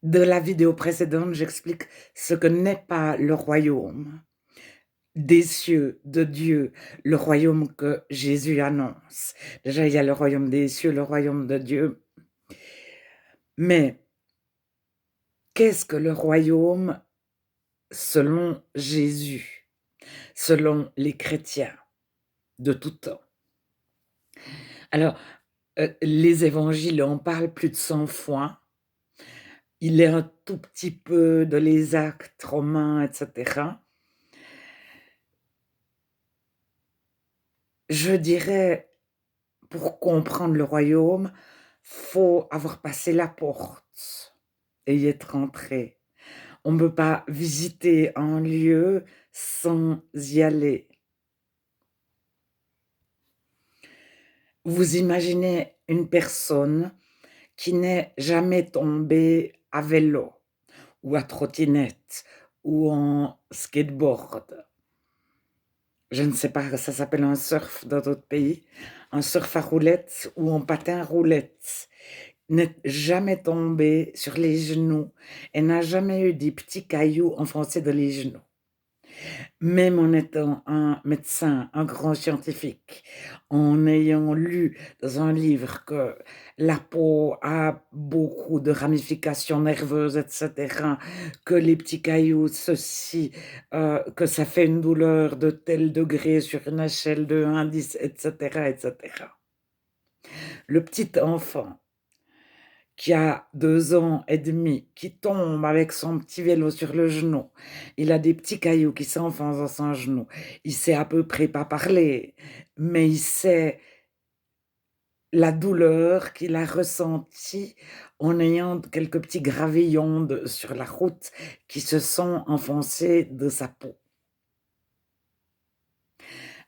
De la vidéo précédente, j'explique ce que n'est pas le royaume des cieux de Dieu, le royaume que Jésus annonce. Déjà, il y a le royaume des cieux, le royaume de Dieu. Mais qu'est-ce que le royaume selon Jésus, selon les chrétiens de tout temps? Alors, les évangiles en parlent plus de 100 fois. Il est un tout petit peu de les actes romains, et cetera. Je dirais, pour comprendre le royaume, faut avoir passé la porte et y être entré. On ne peut pas visiter un lieu sans y aller. Vous imaginez une personne qui n'est jamais tombée à vélo ou à trottinette ou en skateboard. Je ne sais pas, ça s'appelle un surf dans d'autres pays, un surf à roulettes ou en patin à roulettes. N'est jamais tombée sur les genoux et n'a jamais eu des petits cailloux enfoncés dans les genoux. Même en étant un médecin, un grand scientifique, en ayant lu dans un livre que la peau a beaucoup de ramifications nerveuses, et cetera, que les petits cailloux, ceci, que ça fait une douleur de tel degré sur une échelle de 1 à 10, et cetera, et cetera. Le petit enfant qui a 2 ans et demi, qui tombe avec son petit vélo sur le genou. Il a des petits cailloux qui s'enfoncent dans son genou. Il sait à peu près pas parler, mais il sait la douleur qu'il a ressentie en ayant quelques petits gravillons sur la route qui se sont enfoncés de sa peau.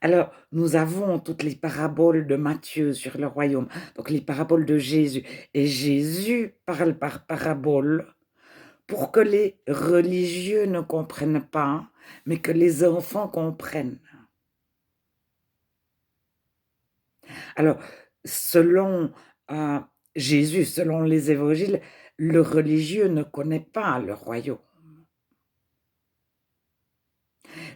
Alors, nous avons toutes les paraboles de Matthieu sur le royaume, donc les paraboles de Jésus. Et Jésus parle par parabole pour que les religieux ne comprennent pas, mais que les enfants comprennent. Alors, selon Jésus, selon les évangiles, le religieux ne connaît pas le royaume.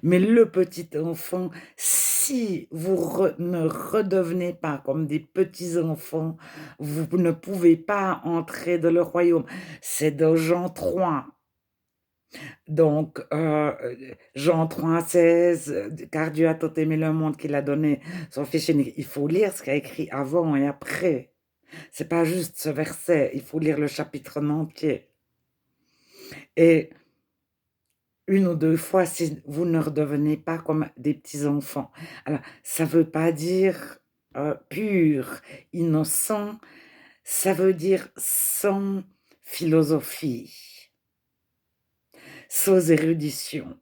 Mais le petit enfant, si vous ne redevenez pas comme des petits enfants, vous ne pouvez pas entrer dans le royaume. C'est dans Jean 3. Donc, Jean 3,16, car Dieu a tant aimé le monde qu'il a donné son Fils unique. Il faut lire ce qu'il y a écrit avant et après. C'est pas juste ce verset, il faut lire le chapitre en entier. Et une ou deux fois, si vous ne redevenez pas comme des petits enfants. Alors, ça veut pas dire pur, innocent, ça veut dire sans philosophie, sans érudition,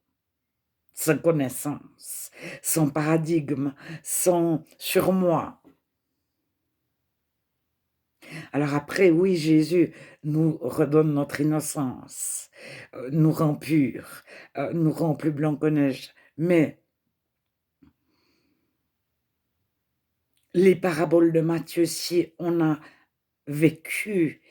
sans connaissance, sans paradigme, sans surmoi. Alors après, oui, Jésus nous redonne notre innocence, nous rend purs, nous rend plus blancs que neige. Mais les paraboles de Matthieu, si on a vécu,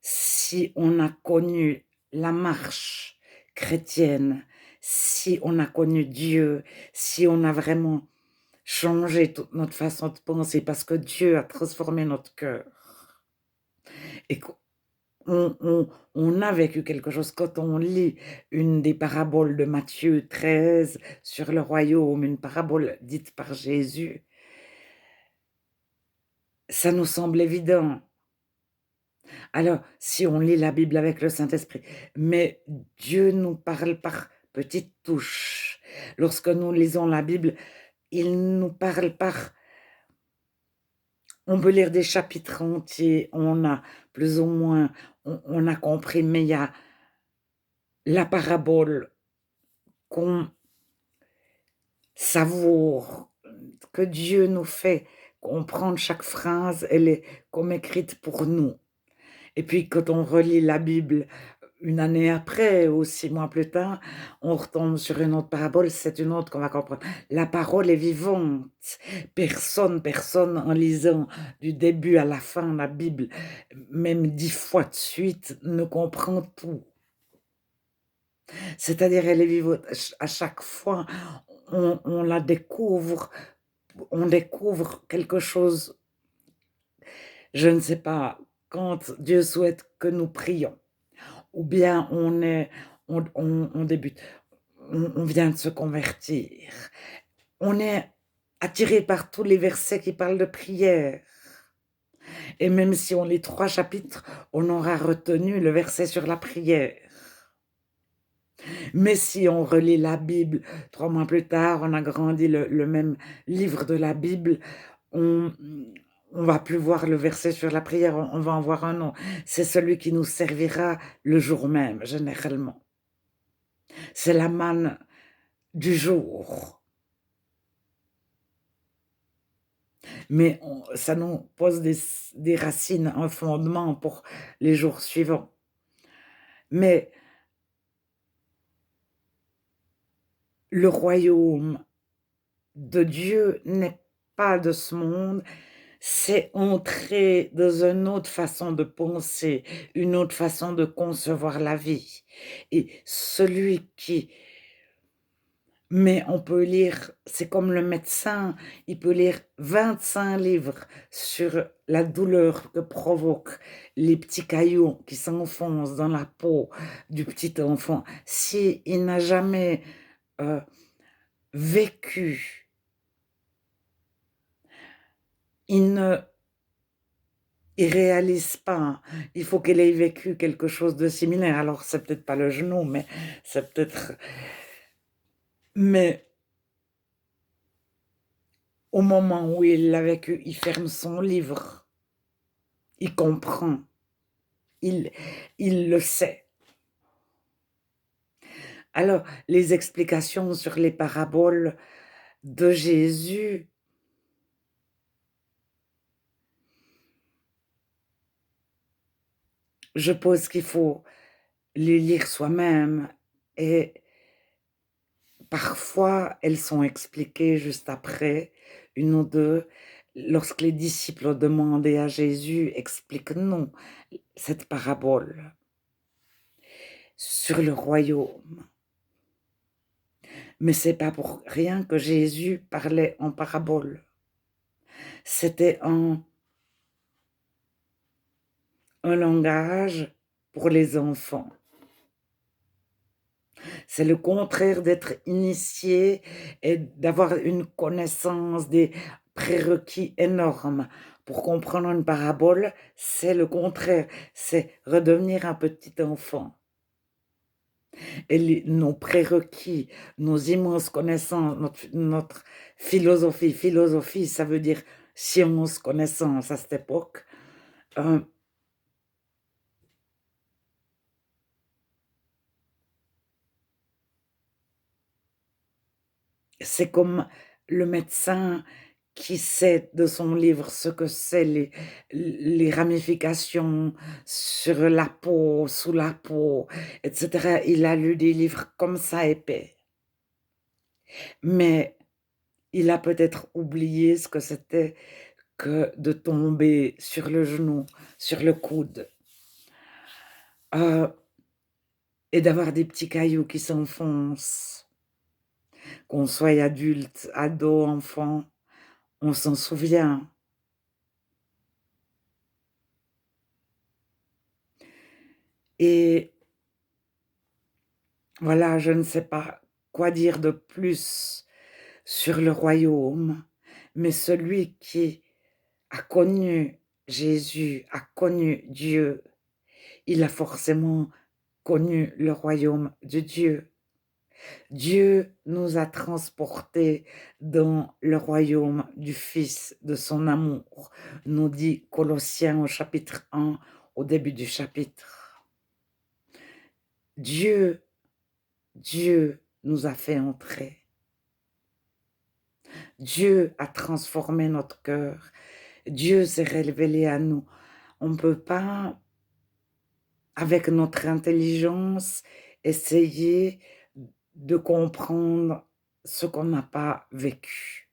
si on a connu la marche chrétienne, si on a connu Dieu, si on a vraiment changé toute notre façon de penser parce que Dieu a transformé notre cœur et qu'on a vécu quelque chose. Quand on lit une des paraboles de Matthieu 13 sur le royaume, une parabole dite par Jésus, ça nous semble évident. Alors, si on lit la Bible avec le Saint-Esprit, mais Dieu nous parle par petites touches. Lorsque nous lisons la Bible, il nous parle par... On peut lire des chapitres entiers, on a plus ou moins, on a compris, mais il y a la parabole qu'on savoure, que Dieu nous fait comprendre chaque phrase, elle est comme écrite pour nous. Et puis quand on relit la Bible, une année après ou 6 mois plus tard, on retombe sur une autre parabole, c'est une autre qu'on va comprendre. La parole est vivante. Personne en lisant du début à la fin la Bible, même 10 fois de suite, ne comprend tout. C'est-à-dire elle est vivante. À chaque fois, on la découvre, on découvre quelque chose, je ne sais pas, quand Dieu souhaite que nous prions, ou bien on débute, on vient de se convertir, on est attiré par tous les versets qui parlent de prière. Et même si on lit 3 chapitres, on aura retenu le verset sur la prière. Mais si on relit la Bible 3 mois plus tard, on a grandi le même livre de la Bible, on on va plus voir le verset sur la prière, on va en voir un autre. C'est celui qui nous servira le jour même, généralement. C'est la manne du jour. Mais ça nous pose des racines, un fondement pour les jours suivants. Mais le royaume de Dieu n'est pas de ce monde, c'est entrer dans une autre façon de penser, une autre façon de concevoir la vie. Et celui qui mais on peut lire, c'est comme le médecin, il peut lire 25 livres sur la douleur que provoquent les petits cailloux qui s'enfoncent dans la peau du petit enfant. Si il n'a jamais, heu, vécu, il ne il réalise pas. Il faut qu'il ait vécu quelque chose de similaire. Alors c'est peut-être pas le genou, mais c'est peut-être mais au moment où il l'a vécu, il ferme son livre, il comprend. Il il le sait. Alors, les explications sur les paraboles de Jésus, je pense qu'il faut les lire soi-même et parfois, elles sont expliquées juste après, une ou 2. Lorsque les disciples ont demandé à Jésus: «Explique-nous cette parabole sur le royaume». Mais c'est pas pour rien que Jésus parlait en parabole. C'était un langage pour les enfants. C'est le contraire d'être initié et d'avoir une connaissance des prérequis énormes. Pour comprendre une parabole, c'est le contraire, c'est redevenir un petit enfant. Et nos prérequis, nos immenses connaissances, notre philosophie, ça veut dire science, connaissance à cette époque, heu, c'est comme le médecin qui sait de son livre ce que c'est les ramifications sur la peau, sous la peau, et cetera. Il a lu des livres comme ça épais, mais il a peut-être oublié ce que c'était que de tomber sur le genou, sur le coude, heu et d'avoir des petits cailloux qui s'enfoncent. Qu'on soit adulte, ado, enfant, on s'en souvient. Et voilà, je ne sais pas quoi dire de plus sur le royaume, mais celui qui a connu Jésus, a connu Dieu, il a forcément connu le royaume de Dieu. Dieu nous a transportés dans le royaume du Fils de son amour, nous dit Colossiens au chapitre 1, au début du chapitre. Dieu, Dieu nous a fait entrer. Dieu a transformé notre cœur. Dieu s'est révélé à nous. On ne peut pas avec notre intelligence, essayer de comprendre ce qu'on n'a pas vécu.